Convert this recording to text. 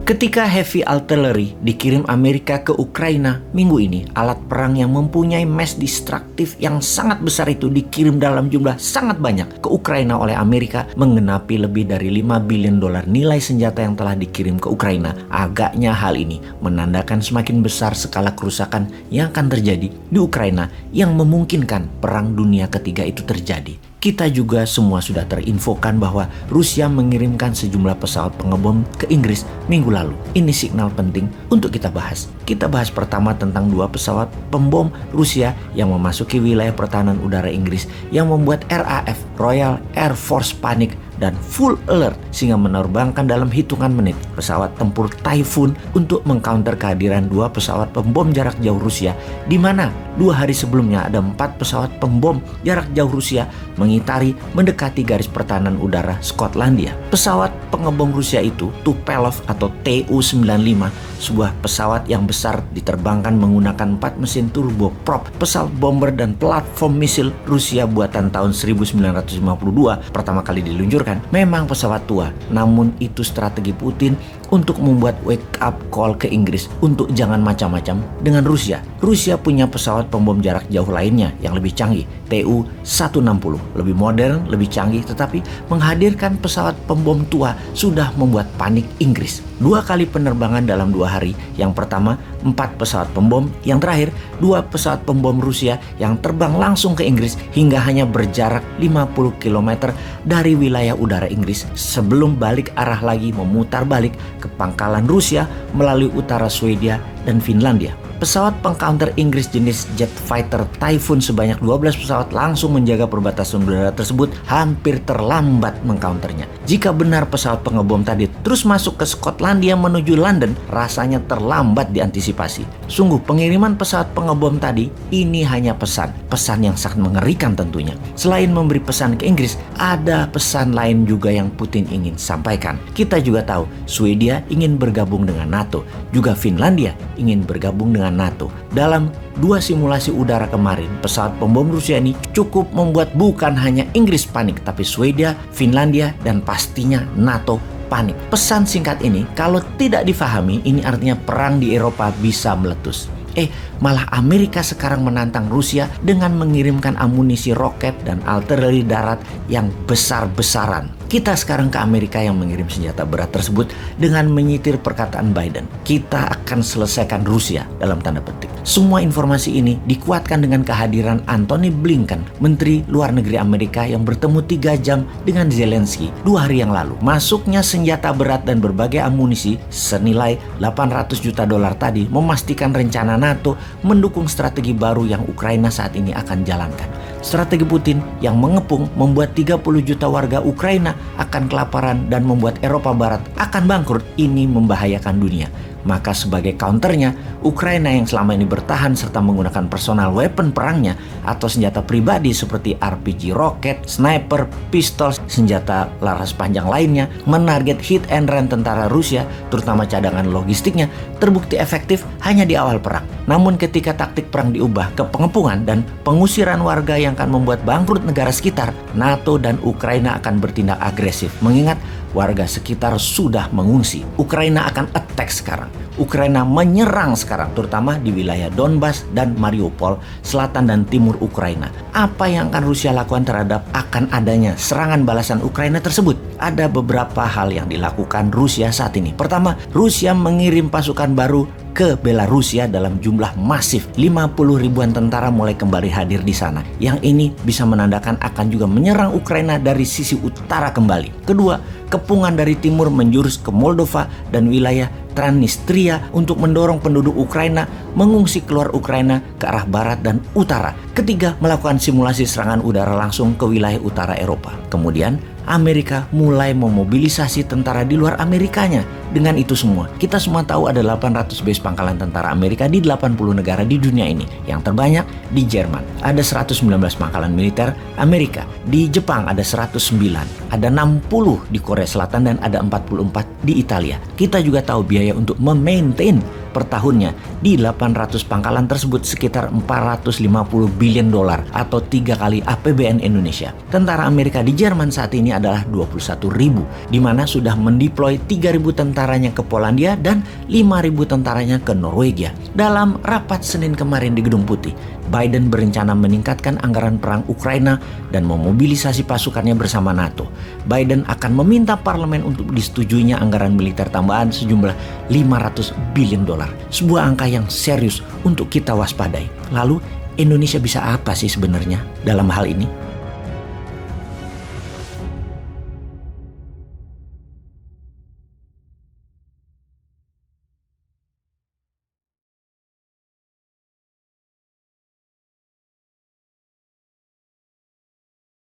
Ketika heavy artillery dikirim Amerika ke Ukraina minggu ini, alat perang yang mempunyai mass destructive yang sangat besar itu dikirim dalam jumlah sangat banyak ke Ukraina oleh Amerika, menggenapi lebih dari $5 billion nilai senjata yang telah dikirim ke Ukraina. Agaknya hal ini menandakan semakin besar skala kerusakan yang akan terjadi di Ukraina yang memungkinkan perang dunia ketiga itu terjadi. Kita juga semua sudah terinfokan bahwa Rusia mengirimkan sejumlah pesawat pengebom ke Inggris minggu lalu. Ini signal penting untuk kita bahas. Kita bahas pertama tentang 2 pesawat pembom Rusia yang memasuki wilayah pertahanan udara Inggris yang membuat RAF, Royal Air Force panik dan full alert sehingga menerbangkan dalam hitungan menit pesawat tempur Typhoon untuk mengcounter kehadiran 2 pesawat pembom jarak jauh Rusia, di mana 2 hari sebelumnya ada 4 pesawat pembom jarak jauh Rusia mendekati garis pertahanan udara Skotlandia. Pesawat pengebom Rusia itu Tupelov atau Tu-95, sebuah pesawat yang besar diterbangkan menggunakan 4 mesin turboprop, pesawat bomber dan platform misil Rusia buatan tahun 1952 pertama kali diluncurkan. Memang pesawat tua, namun itu strategi Putin untuk membuat wake up call ke Inggris untuk jangan macam-macam dengan Rusia. Rusia punya pesawat pembom jarak jauh lainnya yang lebih canggih, Tu-160, lebih modern, lebih canggih, tetapi menghadirkan pesawat pembom tua sudah membuat panik Inggris. 2 kali penerbangan dalam 2 hari. Yang pertama 4 pesawat pembom, yang terakhir 2 pesawat pembom Rusia yang terbang langsung ke Inggris hingga hanya berjarak 50 km dari wilayah udara Inggris sebelum balik arah lagi memutar balik ke pangkalan Rusia melalui utara Swedia dan Finlandia. Pesawat pengcounter Inggris jenis jet fighter Typhoon sebanyak 12 pesawat langsung menjaga perbatasan udara tersebut, hampir terlambat mengcounternya. Jika benar pesawat pengebom tadi terus masuk ke Skotlandia menuju London, rasanya terlambat diantisipasi. Sungguh pengiriman pesawat pengebom tadi ini hanya pesan yang sangat mengerikan tentunya. Selain memberi pesan ke Inggris, ada pesan lain juga yang Putin ingin sampaikan. Kita juga tahu Swedia ingin bergabung dengan NATO, juga Finlandia ingin bergabung dengan NATO. Dalam 2 simulasi udara kemarin, pesawat pembom Rusia ini cukup membuat bukan hanya Inggris panik, tapi Swedia, Finlandia, dan pastinya NATO panik. Pesan singkat ini kalau tidak difahami, ini artinya perang di Eropa bisa meletus. Malah Amerika sekarang menantang Rusia dengan mengirimkan amunisi roket dan artileri darat yang besar-besaran. Kita sekarang ke Amerika yang mengirim senjata berat tersebut dengan menyitir perkataan Biden. Kita akan selesaikan Rusia dalam tanda petik. Semua informasi ini dikuatkan dengan kehadiran Antony Blinken, Menteri Luar Negeri Amerika yang bertemu 3 jam dengan Zelensky 2 hari yang lalu. Masuknya senjata berat dan berbagai amunisi senilai $800 juta tadi memastikan rencana NATO mendukung strategi baru yang Ukraina saat ini akan jalankan. Strategi Putin yang mengepung membuat 30 juta warga Ukraina akan kelaparan dan membuat Eropa Barat akan bangkrut. Ini membahayakan dunia. Maka sebagai counternya, Ukraina yang selama ini bertahan serta menggunakan personal weapon perangnya atau senjata pribadi seperti RPG roket, sniper, pistol, senjata laras panjang lainnya, menarget hit and run tentara Rusia, terutama cadangan logistiknya, terbukti efektif hanya di awal perang. Namun ketika taktik perang diubah ke pengepungan dan pengusiran warga yang akan membuat bangkrut negara sekitar, NATO dan Ukraina akan bertindak agresif, mengingat warga sekitar sudah mengungsi. Ukraina akan attack sekarang. Ukraina menyerang sekarang, terutama di wilayah Donbas dan Mariupol, selatan dan timur Ukraina. Apa yang akan Rusia lakukan terhadap akan adanya serangan balasan Ukraina tersebut? Ada beberapa hal yang dilakukan Rusia saat ini. Pertama, Rusia mengirim pasukan baru ke Belarusia dalam jumlah masif. 50 ribuan tentara mulai kembali hadir di sana. Yang ini bisa menandakan akan juga menyerang Ukraina dari sisi utara kembali. Kedua, kepungan dari timur menjurus ke Moldova dan wilayah Transnistria untuk mendorong penduduk Ukraina mengungsi keluar Ukraina ke arah barat dan utara. Ketiga, melakukan simulasi serangan udara langsung ke wilayah utara Eropa. Kemudian, Amerika mulai memobilisasi tentara di luar Amerikanya. Dengan itu semua, kita semua tahu ada 800 base pangkalan tentara Amerika di 80 negara di dunia ini. Yang terbanyak di Jerman, ada 119 pangkalan militer Amerika. Di Jepang ada 109, ada 60 di Korea Selatan dan ada 44 di Italia. Kita juga tahu biaya untuk memaintain per tahunnya di 800 pangkalan tersebut sekitar $450 billion atau 3 kali APBN Indonesia. Tentara Amerika di Jerman saat ini adalah 21.000, di mana sudah mendeploy 3.000 tentara tentaranya ke Polandia dan 5.000 tentaranya ke Norwegia. Dalam rapat Senin kemarin di Gedung Putih, Biden berencana meningkatkan anggaran perang Ukraina dan memobilisasi pasukannya bersama NATO. Biden akan meminta parlemen untuk disetujuinya anggaran militer tambahan sejumlah 500 billion dolar. Sebuah angka yang serius untuk kita waspadai. Lalu Indonesia bisa apa sih sebenarnya dalam hal ini?